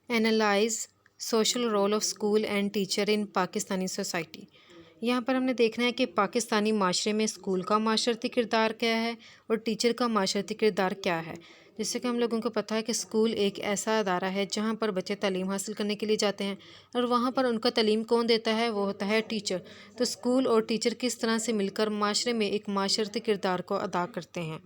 Analyse social role of school and teacher in Pakistani society. یہاں پر ہم نے دیکھنا ہے کہ پاکستانی معاشرے میں اسکول کا معاشرتی کردار کیا ہے اور ٹیچر کا معاشرتی کردار کیا ہے۔ جیسے کہ ہم لوگوں کو پتہ ہے کہ اسکول ایک ایسا ادارہ ہے جہاں پر بچے تعلیم حاصل کرنے کے لیے جاتے ہیں، اور وہاں پر ان کا تعلیم کون دیتا ہے؟ وہ ہوتا ہے ٹیچر۔ تو اسکول اور ٹیچر کس طرح سے مل کر معاشرے میں ایک معاشرتی کردار کو ادا کرتے ہیں۔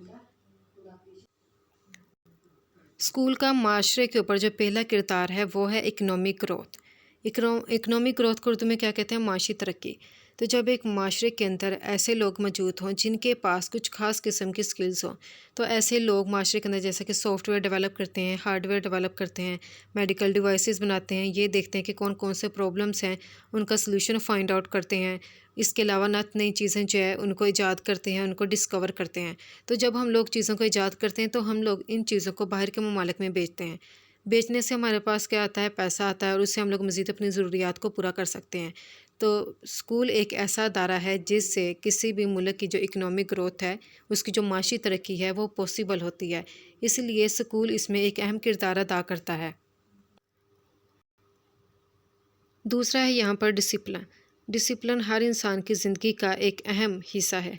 اسکول کا معاشرے کے اوپر جو پہلا کردار ہے وہ ہے اکنامک گروتھ۔ اکنامک گروتھ کو اردو میں کیا کہتے ہیں؟ معاشی ترقی۔ تو جب ایک معاشرے کے اندر ایسے لوگ موجود ہوں جن کے پاس کچھ خاص قسم کی سکلز ہوں، تو ایسے لوگ معاشرے کے اندر جیسے کہ سافٹ ویئر ڈیولپ کرتے ہیں، ہارڈ ویئر ڈیولپ کرتے ہیں، میڈیکل ڈیوائسز بناتے ہیں، یہ دیکھتے ہیں کہ کون کون سے پرابلمس ہیں، ان کا سلوشن فائنڈ آؤٹ کرتے ہیں۔ اس کے علاوہ نئی چیزیں جو ہے ان کو ایجاد کرتے ہیں، ان کو ڈسکور کرتے ہیں۔ تو جب ہم لوگ چیزوں کو ایجاد کرتے ہیں تو ہم لوگ ان چیزوں کو باہر کے ممالک میں بیچتے ہیں۔ بیچنے سے ہمارے پاس کیا آتا ہے؟ پیسہ آتا ہے، اور اس سے ہم لوگ مزید اپنی ضروریات کو پورا کر سکتے ہیں۔ تو اسکول ایک ایسا ادارہ ہے جس سے کسی بھی ملک کی جو اکنامک گروتھ ہے، اس کی جو معاشی ترقی ہے وہ پاسبل ہوتی ہے۔ اس لیے اسکول اس میں ایک اہم کردار ادا کرتا ہے۔ دوسرا ہے یہاں پر ڈسپلن۔ ڈسپلن ہر انسان کی زندگی کا ایک اہم حصہ ہے۔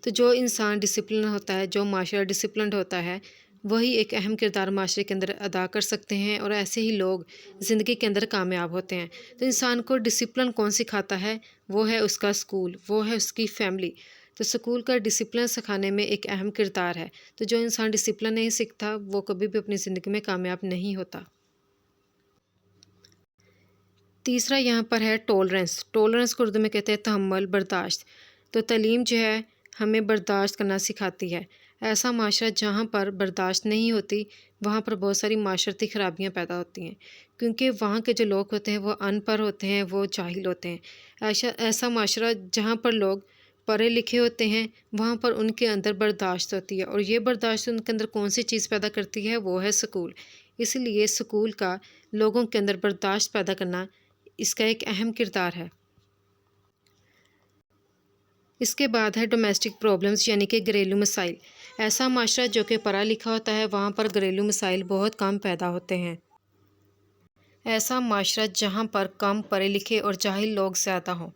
تو جو انسان ڈسپلن ہوتا ہے، جو معاشرہ ڈسپلنڈ ہوتا ہے، وہی ایک اہم کردار معاشرے کے اندر ادا کر سکتے ہیں، اور ایسے ہی لوگ زندگی کے اندر کامیاب ہوتے ہیں۔ تو انسان کو ڈسپلن کون سکھاتا ہے؟ وہ ہے اس کا اسکول، وہ ہے اس کی فیملی۔ تو اسکول کا ڈسپلن سکھانے میں ایک اہم کردار ہے۔ تو جو انسان ڈسپلن نہیں سیکھتا وہ کبھی بھی اپنی زندگی میں کامیاب نہیں ہوتا۔ تیسرا یہاں پر ہے ٹولرنس۔ ٹولرنس کو اردو میں کہتے ہیں تحمل، برداشت۔ تو تعلیم جو ہے ہمیں برداشت کرنا سکھاتی ہے۔ ایسا معاشرہ جہاں پر برداشت نہیں ہوتی، وہاں پر بہت ساری معاشرتی خرابیاں پیدا ہوتی ہیں، کیونکہ وہاں کے جو لوگ ہوتے ہیں وہ ان پڑھ ہوتے ہیں، وہ جاہل ہوتے ہیں۔ ایسا معاشرہ جہاں پر لوگ پڑھے لکھے ہوتے ہیں، وہاں پر ان کے اندر برداشت ہوتی ہے، اور یہ برداشت ان کے اندر کون سی چیز پیدا کرتی ہے؟ وہ ہے اسکول۔ اس لیے اسکول کا لوگوں کے اندر برداشت پیدا کرنا اس کا ایک اہم کردار ہے۔ اس کے بعد ہے ڈومیسٹک پرابلمز، یعنی کہ گھریلو مسائل۔ ایسا معاشرہ جو کہ پڑھا لکھا ہوتا ہے، وہاں پر گھریلو مسائل بہت کم پیدا ہوتے ہیں۔ ایسا معاشرہ جہاں پر کم پڑھے لکھے اور جاہل لوگ زیادہ ہوں،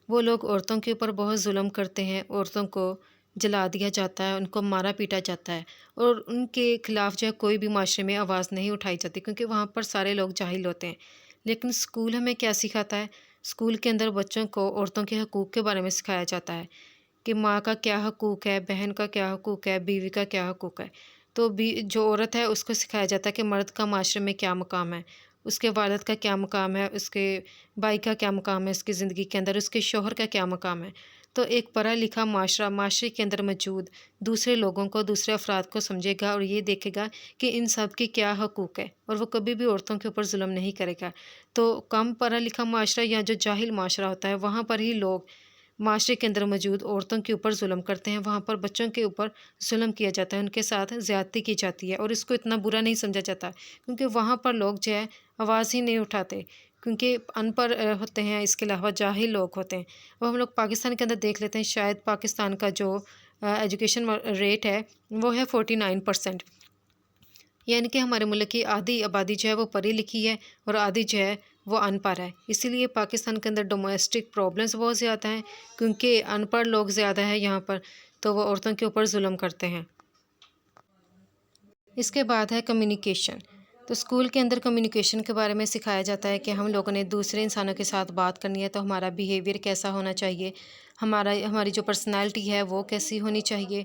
وہ لوگ عورتوں کے اوپر بہت ظلم کرتے ہیں، عورتوں کو جلا دیا جاتا ہے، ان کو مارا پیٹا جاتا ہے، اور ان کے خلاف جو ہے کوئی بھی معاشرے میں آواز نہیں اٹھائی جاتی، کیونکہ وہاں پر سارے لوگ جاہل ہوتے ہیں۔ لیکن اسکول ہمیں کیا سکھاتا ہے؟ اسکول کے اندر بچوں کو عورتوں کے حقوق کے بارے میں سکھایا جاتا ہے کہ ماں کا کیا حقوق ہے، بہن کا کیا حقوق ہے، بیوی کا کیا حقوق ہے۔ تو جو عورت ہے اس کو سکھایا جاتا ہے کہ مرد کا معاشرے میں کیا مقام ہے، اس کے والد کا کیا مقام ہے، اس کے بھائی کا کیا مقام ہے اس کی زندگی کے اندر، اس کے شوہر کا کیا مقام ہے۔ تو ایک پڑھا لکھا معاشرہ معاشرے کے اندر موجود دوسرے لوگوں کو، دوسرے افراد کو سمجھے گا اور یہ دیکھے گا کہ ان سب کے کیا حقوق ہے، اور وہ کبھی بھی عورتوں کے اوپر ظلم نہیں کرے گا۔ تو کم پڑھا لکھا معاشرہ یا جو جاہل معاشرہ ہوتا ہے، وہاں پر ہی لوگ معاشرے کے اندر موجود عورتوں کے اوپر ظلم کرتے ہیں، وہاں پر بچوں کے اوپر ظلم کیا جاتا ہے، ان کے ساتھ زیادتی کی جاتی ہے، اور اس کو اتنا برا نہیں سمجھا جاتا، کیونکہ وہاں پر لوگ جو ہے آواز ہی نہیں اٹھاتے، کیونکہ ان پڑھ ہوتے ہیں، اس کے علاوہ جاہل لوگ ہوتے ہیں۔ وہ ہم لوگ پاکستان کے اندر دیکھ لیتے ہیں، شاید پاکستان کا جو ایجوکیشن ریٹ ہے وہ ہے 49%، یعنی کہ ہمارے ملک کی آدھی آبادی جو ہے وہ پڑھی لکھی ہے اور آدھی جو ہے وہ ان پڑھ ہے۔ اسی لیے پاکستان کے اندر ڈومیسٹک پرابلمس بہت زیادہ ہیں، کیونکہ ان پڑھ لوگ زیادہ ہیں یہاں پر، تو وہ عورتوں کے اوپر ظلم کرتے ہیں۔ اس کے بعد ہے کمیونیکیشن۔ تو اسکول کے اندر کمیونیکیشن کے بارے میں سکھایا جاتا ہے کہ ہم لوگوں نے دوسرے انسانوں کے ساتھ بات کرنی ہے تو ہمارا بیہیویئر کیسا ہونا چاہیے، ہماری جو پرسنالٹی ہے وہ کیسی ہونی چاہیے۔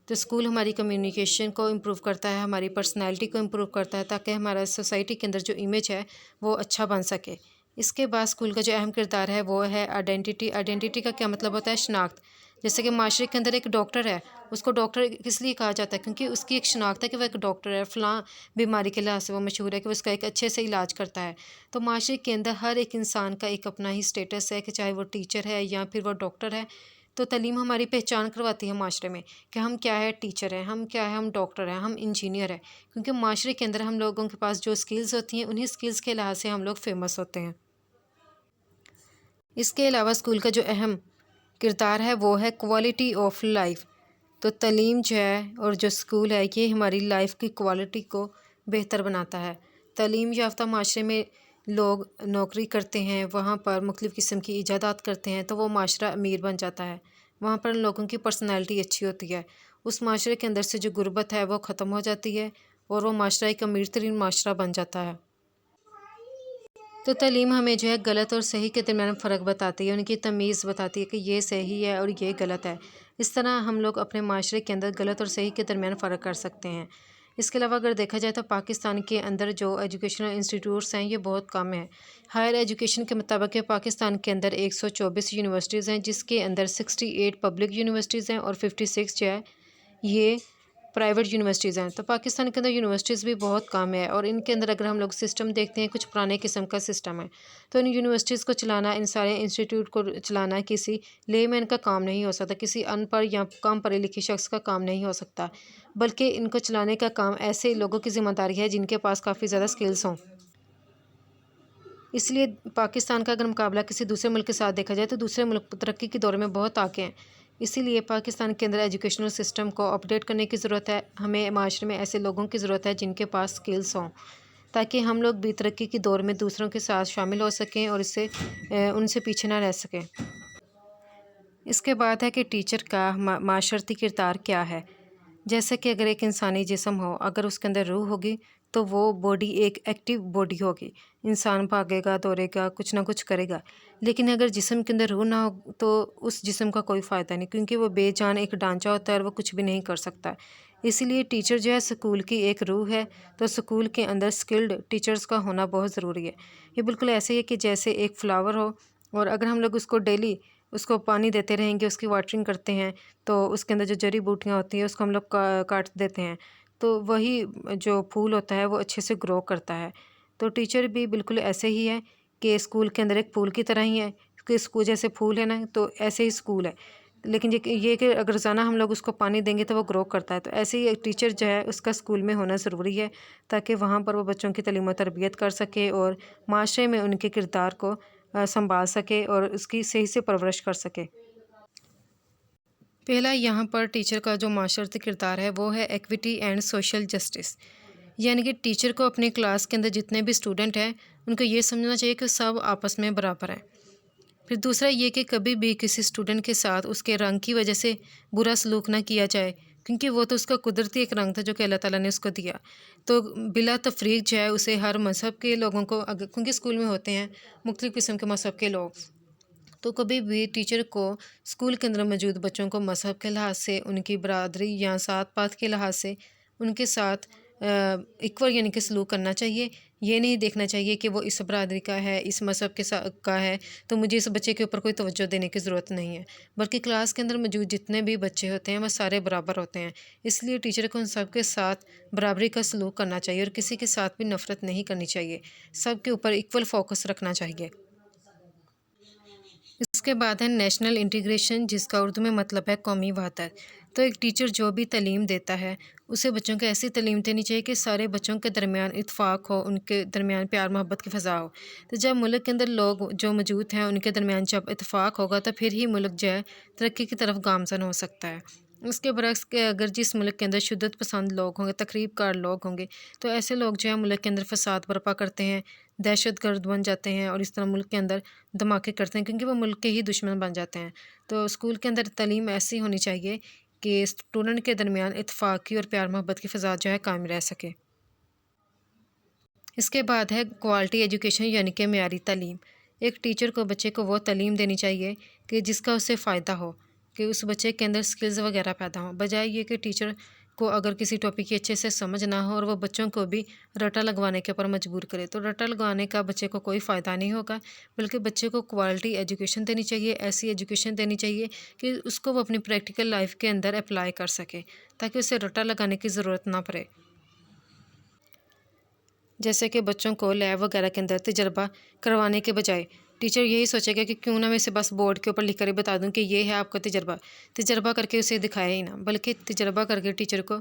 تو اسکول ہماری کمیونیکیشن کو امپروو کرتا ہے، ہماری پرسنالٹی کو امپروو کرتا ہے، تاکہ ہمارا سوسائٹی کے اندر جو امیج ہے وہ اچھا بن سکے۔ اس کے بعد اسکول کا جو اہم کردار ہے وہ ہے آئیڈینٹی۔ آئیڈینٹی کا کیا مطلب ہوتا ہے؟ شناخت۔ جیسے کہ معاشرے کے اندر ایک ڈاکٹر ہے، اس کو ڈاکٹر کس لیے کہا جاتا ہے؟ کیونکہ اس کی ایک شناخت ہے کہ وہ ایک ڈاکٹر ہے، فلاں بیماری کے لحاظ سے وہ مشہور ہے کہ وہ اس کا ایک اچھے سے علاج کرتا ہے۔ تو معاشرے کے اندر ہر ایک انسان کا ایک اپنا ہی اسٹیٹس ہے، کہ چاہے وہ ٹیچر ہے یا پھر وہ ڈاکٹر ہے۔ تو تعلیم ہماری پہچان کرواتی ہے معاشرے میں کہ ہم کیا ہے، ٹیچر ہیں، ہم کیا ہے، ہم ڈاکٹر ہیں، ہم انجینئر ہیں، کیونکہ معاشرے کے اندر ہم لوگوں کے پاس جو اسکلز ہوتی ہیں انہی اسکلز کے لحاظ سے ہم لوگ فیمس ہوتے ہیں۔ اس کے علاوہ اسکول کا جو اہم کردار ہے وہ ہے کوالٹی آف لائف۔ تو تعلیم جو ہے اور جو اسکول ہے یہ ہماری لائف کی کوالٹی کو بہتر بناتا ہے۔ تعلیم یافتہ معاشرے میں لوگ نوکری کرتے ہیں، وہاں پر مختلف قسم کی ایجادات کرتے ہیں، تو وہ معاشرہ امیر بن جاتا ہے، وہاں پر لوگوں کی پرسنالٹی اچھی ہوتی ہے، اس معاشرے کے اندر سے جو غربت ہے وہ ختم ہو جاتی ہے اور وہ معاشرہ ایک امیر ترین معاشرہ بن جاتا ہے۔ تو تعلیم ہمیں جو ہے غلط اور صحیح کے درمیان فرق بتاتی ہے، ان کی تمیز بتاتی ہے کہ یہ صحیح ہے اور یہ غلط ہے۔ اس طرح ہم لوگ اپنے معاشرے کے اندر غلط اور صحیح کے درمیان فرق کر سکتے ہیں۔ اس کے علاوہ اگر دیکھا جائے تو پاکستان کے اندر جو ایجوکیشنل انسٹیٹیوٹس ہیں یہ بہت کم ہیں۔ ہائر ایجوکیشن کے مطابق پاکستان کے اندر 124 یونیورسٹیز ہیں، جس کے اندر 68 پبلک یونیورسٹیز ہیں اور 56 جو ہے یہ پرائیویٹ یونیورسٹیز ہیں۔ تو پاکستان کے اندر یونیورسٹیز بھی بہت کم ہے، اور ان کے اندر اگر ہم لوگ سسٹم دیکھتے ہیں کچھ پرانے قسم کا سسٹم ہے، تو ان یونیورسٹیز کو چلانا، ان سارے انسٹیٹیوٹ کو چلانا کسی لے مین کا کام نہیں ہو سکتا، کسی ان پڑھ یا کم پڑھے لکھے شخص کا کام نہیں ہو سکتا، بلکہ ان کو چلانے کا کام ایسے لوگوں کی ذمہ داری ہے جن کے پاس کافی زیادہ سکلز ہوں۔ اس لیے پاکستان کا اگر مقابلہ کسی دوسرے ملک کے ساتھ دیکھا جائے تو دوسرے ملک ترقی کے دور میں بہت آگے ہیں۔ اسی لیے پاکستان کے اندر ایجوکیشنل سسٹم کو اپڈیٹ کرنے کی ضرورت ہے، ہمیں معاشرے میں ایسے لوگوں کی ضرورت ہے جن کے پاس سکلز ہوں، تاکہ ہم لوگ بھی ترقی کی دور میں دوسروں کے ساتھ شامل ہو سکیں اور ان سے پیچھے نہ رہ سکیں۔ اس کے بعد ہے کہ ٹیچر کا معاشرتی کردار کیا ہے۔ جیسے کہ اگر ایک انسانی جسم ہو، اگر اس کے اندر روح ہوگی تو وہ باڈی ایک ایکٹیو باڈی ہوگی، انسان بھاگے گا، دوڑے گا، کچھ نہ کچھ کرے گا، لیکن اگر جسم کے اندر روح نہ ہو تو اس جسم کا کوئی فائدہ نہیں، کیونکہ وہ بے جان ایک ڈھانچہ ہوتا ہے اور وہ کچھ بھی نہیں کر سکتا۔ اسی لیے ٹیچر جو ہے اسکول کی ایک روح ہے، تو اسکول کے اندر اسکلڈ ٹیچرز کا ہونا بہت ضروری ہے۔ یہ بالکل ایسے ہی ہے کہ جیسے ایک فلاور ہو، اور اگر ہم لوگ اس کو ڈیلی اس کو پانی دیتے رہیں گے، اس کی واٹرنگ کرتے ہیں، تو اس کے اندر جو جڑی بوٹیاں ہوتی ہیں اس کو ہم لوگ کاٹ دیتے ہیں، تو وہی جو پھول ہوتا ہے وہ اچھے سے گرو کرتا ہے۔ تو ٹیچر بھی بالکل ایسے ہی ہے کہ اسکول کے اندر ایک پھول کی طرح ہی ہے، کہ اسکول جیسے پھول ہے نا، تو ایسے ہی اسکول ہے، لیکن یہ کہ اگر روزانہ ہم لوگ اس کو پانی دیں گے تو وہ گرو کرتا ہے۔ تو ایسے ہی ایک ٹیچر جو ہے اس کا اسکول میں ہونا ضروری ہے، تاکہ وہاں پر وہ بچوں کی تعلیم و تربیت کر سکے اور معاشرے میں ان کے کردار کو سنبھال سکے اور اس کی صحیح سے پرورش کر سکے۔ پہلا یہاں پر ٹیچر کا جو معاشرتی کردار ہے وہ ہے ایکویٹی اینڈ سوشل جسٹس، یعنی کہ ٹیچر کو اپنی کلاس کے اندر جتنے بھی اسٹوڈنٹ ہیں ان کو یہ سمجھنا چاہیے کہ سب آپس میں برابر ہیں۔ پھر دوسرا یہ کہ کبھی بھی کسی اسٹوڈنٹ کے ساتھ اس کے رنگ کی وجہ سے برا سلوک نہ کیا جائے، کیونکہ وہ تو اس کا قدرتی ایک رنگ تھا جو کہ اللہ تعالیٰ نے اس کو دیا، تو بلا تفریق جو ہے اسے ہر مذہب کے لوگوں کو، کیونکہ اسکول میں ہوتے ہیں مختلف قسم کے مذہب کے لوگ، تو کبھی بھی ٹیچر کو اسکول کے اندر موجود بچوں کو مذہب کے لحاظ سے، ان کی برادری یا ذات پات کے لحاظ سے ان کے ساتھ ایکول یعنی کہ سلوک کرنا چاہیے۔ یہ نہیں دیکھنا چاہیے کہ وہ اس برادری کا ہے، اس مذہب کا ہے، تو مجھے اس بچے کے اوپر کوئی توجہ دینے کی ضرورت نہیں ہے، بلکہ کلاس کے اندر موجود جتنے بھی بچے ہوتے ہیں وہ سارے برابر ہوتے ہیں۔ اس لیے ٹیچر کو ان سب کے ساتھ برابری کا سلوک کرنا چاہیے اور کسی کے ساتھ بھی نفرت نہیں کرنی چاہیے، سب کے اوپر ایکول فوکس رکھنا چاہیے۔ اس کے بعد ہے نیشنل انٹیگریشن، جس کا اردو میں مطلب ہے قومی وحدت۔ تو ایک ٹیچر جو بھی تعلیم دیتا ہے اسے بچوں کو ایسی تعلیم دینی چاہیے کہ سارے بچوں کے درمیان اتفاق ہو، ان کے درمیان پیار محبت کی فضا ہو۔ تو جب ملک کے اندر لوگ جو موجود ہیں ان کے درمیان جب اتفاق ہوگا تو پھر ہی ملک جو ہے ترقی کی طرف گامزن ہو سکتا ہے۔ اس کے برعکس کہ اگر جس ملک کے اندر شدت پسند لوگ ہوں گے، تخریب کار لوگ ہوں گے، تو ایسے لوگ جو ہے ملک کے اندر فساد برپا کرتے ہیں، دہشت گرد بن جاتے ہیں اور اس طرح ملک کے اندر دھماکے کرتے ہیں، کیونکہ وہ ملک کے ہی دشمن بن جاتے ہیں۔ تو اسکول کے اندر تعلیم ایسی ہونی چاہیے کہ اسٹوڈنٹ کے درمیان اتفاقی اور پیار محبت کی فضا جو ہے قائم رہ سکے۔ اس کے بعد ہے کوالٹی ایجوکیشن، یعنی کہ معیاری تعلیم۔ ایک ٹیچر کو بچے کو وہ تعلیم دینی چاہیے کہ جس کا اسے فائدہ ہو، کہ اس بچے کے اندر سکلز وغیرہ پیدا ہوں، بجائے یہ کہ ٹیچر کو اگر کسی ٹاپک کی اچھے سے سمجھ نہ ہو اور وہ بچوں کو بھی رٹا لگوانے کے اوپر مجبور کرے، تو رٹا لگوانے کا بچے کو کوئی فائدہ نہیں ہوگا، بلکہ بچے کو کوالٹی ایجوکیشن دینی چاہیے، ایسی ایجوکیشن دینی چاہیے کہ اس کو وہ اپنی پریکٹیکل لائف کے اندر اپلائی کر سکے، تاکہ اسے رٹا لگانے کی ضرورت نہ پڑے۔ جیسے کہ بچوں کو لیب وغیرہ کے اندر تجربہ کروانے کے بجائے ٹیچر یہی سوچے گا کہ کیوں نہ میں اسے بس بورڈ کے اوپر لکھ کر ہی بتا دوں کہ یہ ہے آپ کا تجربہ کر کے اسے دکھایا ہی نہ، بلکہ تجربہ کر کے ٹیچر کو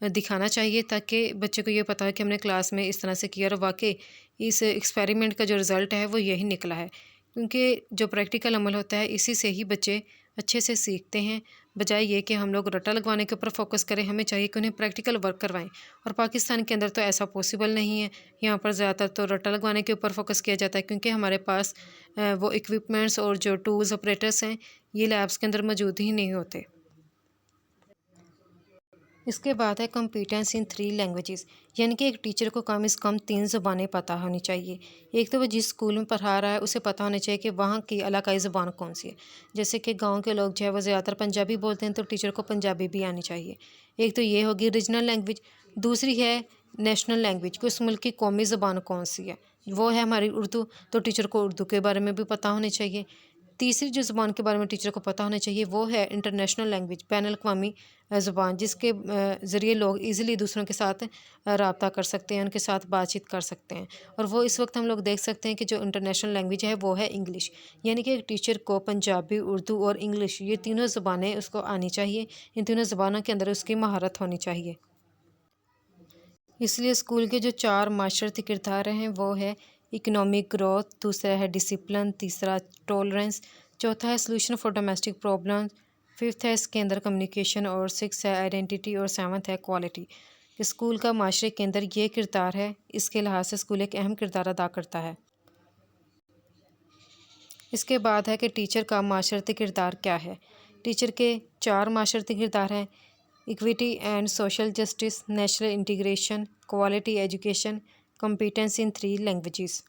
دکھانا چاہیے، تاکہ بچے کو یہ پتا ہے کہ ہم نے کلاس میں اس طرح سے کیا اور واقعی اس ایکسپیریمنٹ کا جو رزلٹ ہے وہ یہی نکلا ہے، کیونکہ جو پریکٹیکل عمل ہوتا ہے اسی سے ہی بچے اچھے سے سیکھتے ہیں بجائے یہ کہ ہم لوگ رٹا لگوانے کے اوپر فوکس کریں، ہمیں چاہیے کہ انہیں پریکٹیکل ورک کروائیں، اور پاکستان کے اندر تو ایسا پاسبل نہیں ہے۔ یہاں پر زیادہ تر تو رٹا لگوانے کے اوپر فوکس کیا جاتا ہے، کیونکہ ہمارے پاس وہ اکوپمنٹس اور جو ٹولز آپریٹرس ہیں یہ لیبس کے اندر موجود ہی نہیں ہوتے۔ اس کے بعد ہے کمپیٹنس ان 3 لینگویجز، یعنی کہ ایک ٹیچر کو کم از کم 3 زبانیں پتہ ہونی چاہیے۔ ایک تو وہ جس اسکول میں پڑھا رہا ہے اسے پتہ ہونا چاہیے کہ وہاں کی علاقائی زبان کون سی ہے، جیسے کہ گاؤں کے لوگ جو ہے وہ زیادہ تر پنجابی بولتے ہیں، تو ٹیچر کو پنجابی بھی آنی چاہیے۔ ایک تو یہ ہوگی ریجنل لینگویج، دوسری ہے نیشنل لینگویج کہ اس ملک کی قومی زبان کون سی ہے، وہ ہے ہماری اردو، تو ٹیچر کو اردو کے بارے میں بھی پتہ ہونے چاہیے۔ تیسری جو زبان کے بارے میں ٹیچر کو پتہ ہونا چاہیے وہ ہے انٹرنیشنل لینگویج، بین الاقوامی زبان، جس کے ذریعے لوگ ایزیلی دوسروں کے ساتھ رابطہ کر سکتے ہیں، ان کے ساتھ بات چیت کر سکتے ہیں، اور وہ اس وقت ہم لوگ دیکھ سکتے ہیں کہ جو انٹرنیشنل لینگویج ہے وہ ہے انگلش، یعنی کہ ایک ٹیچر کو پنجابی، اردو اور انگلش یہ تینوں زبانیں اس کو آنی چاہیے، ان تینوں زبانوں کے اندر اس کی مہارت ہونی چاہیے۔ اس لیے اسکول کے جو 4 معاشرتی کردار ہیں وہ ہے اکنامک گروتھ، دوسرا ہے ڈسپلن، تیسرا ٹولرنس، چوتھا ہے solution for domestic problem, 5th ہے اس کے اندر کمیونیکیشن، اور 6 ہے آئیڈینٹی، اور 7 ہے کوالٹی۔ اسکول کا معاشرے کے اندر یہ کردار ہے، اس کے لحاظ سے اسکول ایک اہم کردار ادا کرتا ہے۔ اس کے بعد ہے کہ ٹیچر کا معاشرتی کردار کیا ہے۔ ٹیچر کے 4 معاشرتی کردار ہیں: equity and social justice, national integration, quality education, competence in 3 languages.